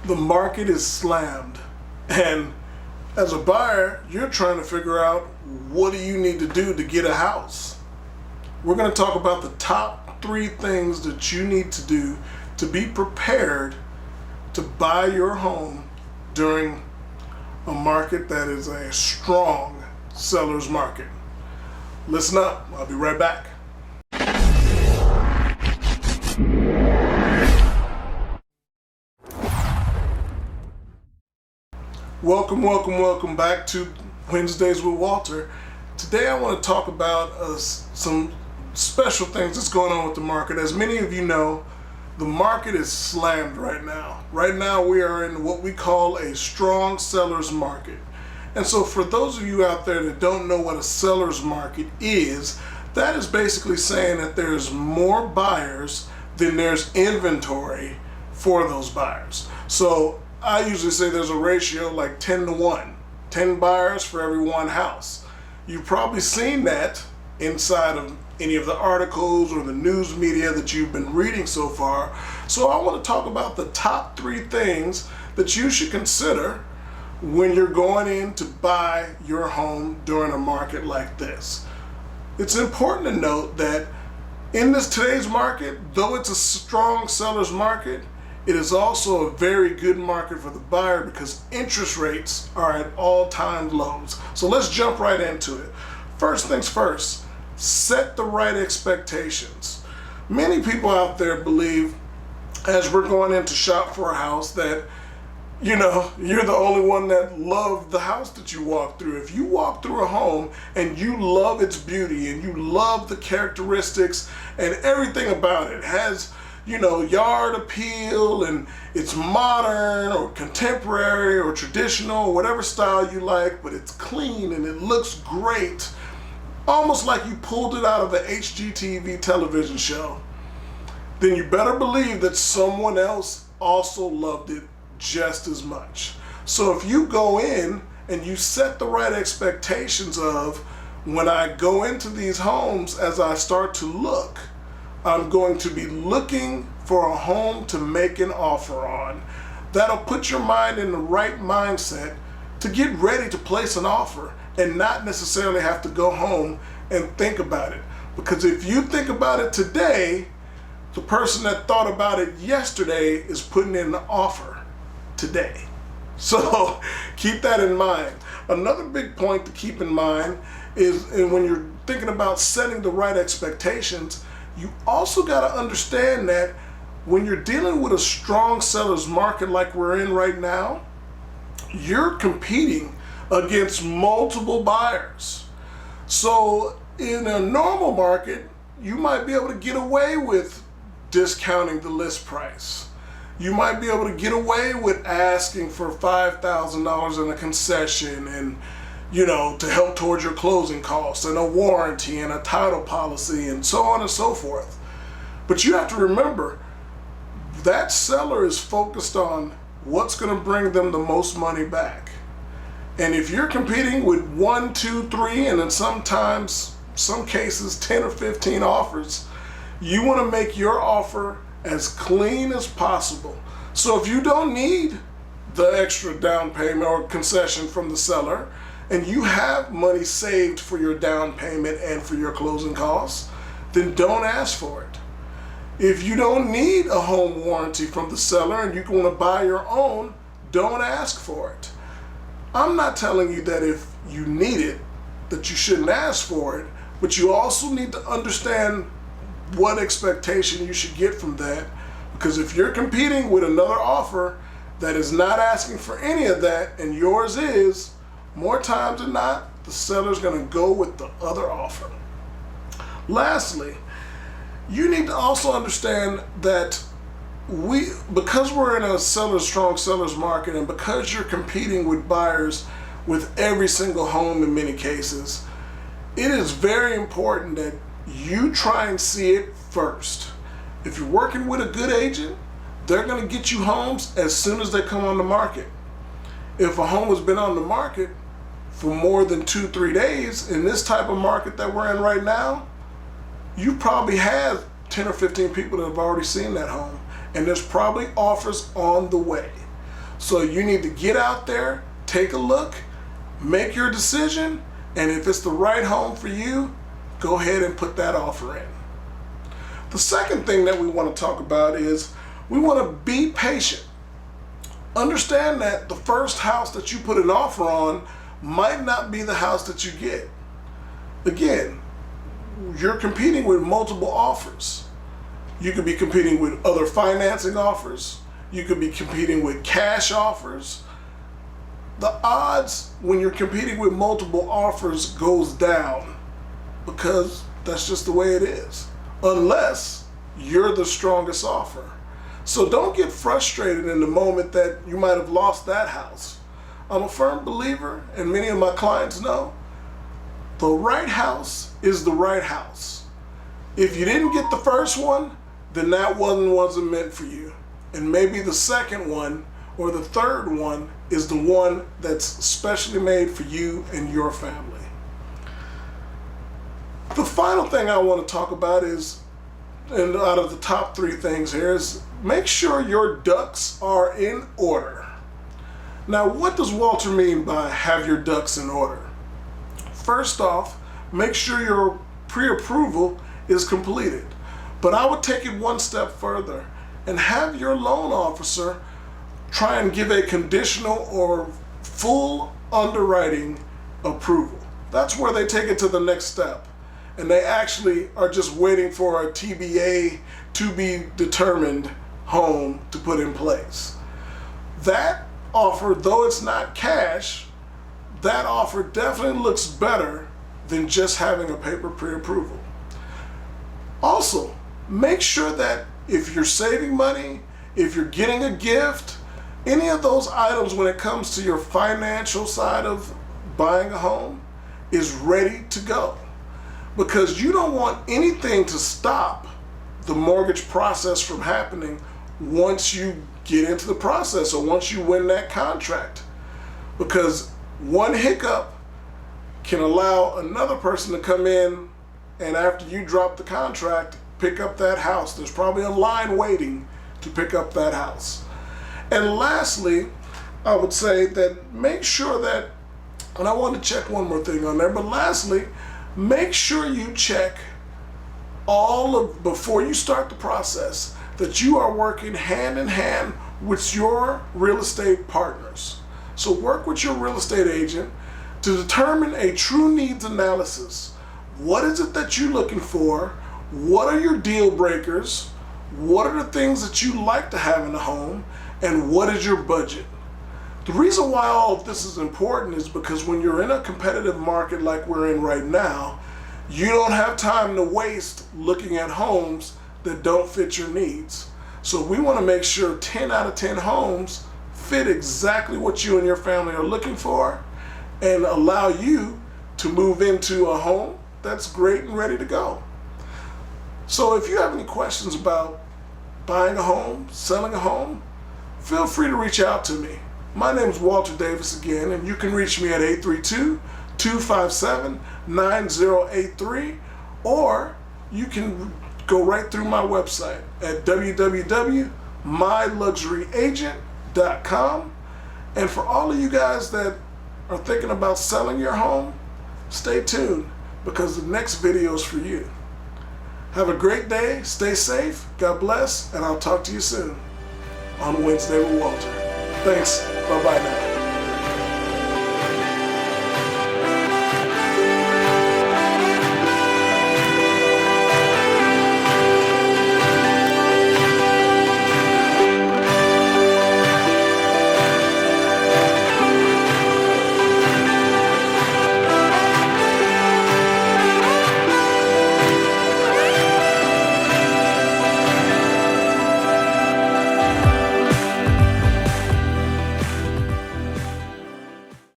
The market is slammed, and as a buyer, you're trying to figure out what do you need to do to get a house. We're going to talk about the top 3 things that you need to do to be prepared to buy your home during a market that is a strong seller's market. Listen up, I'll be right back. Welcome back to Wednesdays with Walter. Today I want to talk about some special things that's going on with the market. As many of you know, the market is slammed right now. Right now we are in what we call a strong seller's market. And so for those of you out there that don't know what a seller's market is, that is basically saying that there's more buyers than there's inventory for those buyers. So I usually say there's a ratio like 10 to 1, 10 buyers for every 1 house. You've probably seen that inside of any of the articles or the news media that you've been reading so far. So I want to talk about the top 3 things that you should consider when you're going in to buy your home during a market like this. It's important to note that in today's market, though it's a strong seller's market, it is also a very good market for the buyer because interest rates are at all-time lows. So let's jump right into it. First things first, set the right expectations. Many people out there believe, as we're going in to shop for a house, that you're the only one that loved the house that you walked through. If you walk through a home and you love its beauty and you love the characteristics and everything about it, has yard appeal and it's modern or contemporary or traditional, whatever style you like, but it's clean and it looks great, almost like you pulled it out of an HGTV television show, then you better believe that someone else also loved it just as much. So if you go in and you set the right expectations of, when I go into these homes, as I start to look, I'm going to be looking for a home to make an offer on. That'll put your mind in the right mindset to get ready to place an offer and not necessarily have to go home and think about it. Because if you think about it today, the person that thought about it yesterday is putting in an offer today. So keep that in mind. Another big point to keep in mind is, and when you're thinking about setting the right expectations, you also got to understand that when you're dealing with a strong seller's market like we're in right now, you're competing against multiple buyers. So in a normal market, you might be able to get away with discounting the list price. You might be able to get away with asking for $5,000 in a concession and to help towards your closing costs and a warranty and a title policy and so on and so forth. But you have to remember, that seller is focused on what's going to bring them the most money back. And if you're competing with 1, 2, 3, and in some cases 10 or 15 offers, you want to make your offer as clean as possible. So if you don't need the extra down payment or concession from the seller, and you have money saved for your down payment and for your closing costs, then don't ask for it. If you don't need a home warranty from the seller and you want to buy your own, don't ask for it. I'm not telling you that if you need it, that you shouldn't ask for it, but you also need to understand what expectation you should get from that. Because if you're competing with another offer that is not asking for any of that and yours is, more times than not, the seller's going to go with the other offer. Lastly, you need to also understand that because we're in a strong seller's market, and because you're competing with buyers with every single home in many cases, it is very important that you try and see it first. If you're working with a good agent, they're going to get you homes as soon as they come on the market. If a home has been on the market for more than 2-3 days, in this type of market that we're in right now, you probably have 10 or 15 people that have already seen that home, and there's probably offers on the way. So you need to get out there, take a look, make your decision, and if it's the right home for you, go ahead and put that offer in. The second thing that we want to talk about is we want to be patient. Understand that the first house that you put an offer on might not be the house that you get. Again, you're competing with multiple offers. You could be competing with other financing offers. You could be competing with cash offers. The odds when you're competing with multiple offers goes down because that's just the way it is, unless you're the strongest offer. So don't get frustrated in the moment that you might have lost that house. I'm a firm believer, and many of my clients know, the right house is the right house. If you didn't get the first one, then that one wasn't meant for you. And maybe the second one or the third one is the one that's specially made for you and your family. The final thing I want to talk about is, and out of the top three things here, is make sure your ducks are in order. Now, what does Walter mean by have your ducks in order? First off, make sure your pre-approval is completed. But I would take it one step further and have your loan officer try and give a conditional or full underwriting approval. That's where they take it to the next step. And they actually are just waiting for a TBA, to be determined home to put in place. That offer, though it's not cash, that offer definitely looks better than just having a paper pre-approval. Also, make sure that if you're saving money, if you're getting a gift, any of those items when it comes to your financial side of buying a home is ready to go. Because you don't want anything to stop the mortgage process from happening once you get into the process or once you win that contract. Because one hiccup can allow another person to come in and after you drop the contract, pick up that house. There's probably a line waiting to pick up that house. And lastly, I would say that make sure that, and I want to check one more thing on there, but lastly, make sure you check before you start the process, that you are working hand in hand with your real estate partners. So work with your real estate agent to determine a true needs analysis. What is it that you're looking for? What are your deal breakers? What are the things that you like to have in a home? And what is your budget? The reason why all of this is important is because when you're in a competitive market like we're in right now, you don't have time to waste looking at homes that don't fit your needs. So we want to make sure 10 out of 10 homes fit exactly what you and your family are looking for and allow you to move into a home that's great and ready to go. So if you have any questions about buying a home, selling a home, feel free to reach out to me. My name is Walter Davis again, and you can reach me at 832-257-9083, or you can go right through my website at www.myluxuryagent.com. And for all of you guys that are thinking about selling your home, stay tuned because the next video is for you. Have a great day, stay safe, God bless, and I'll talk to you soon on Wednesday with Walter. Thanks, bye-bye now.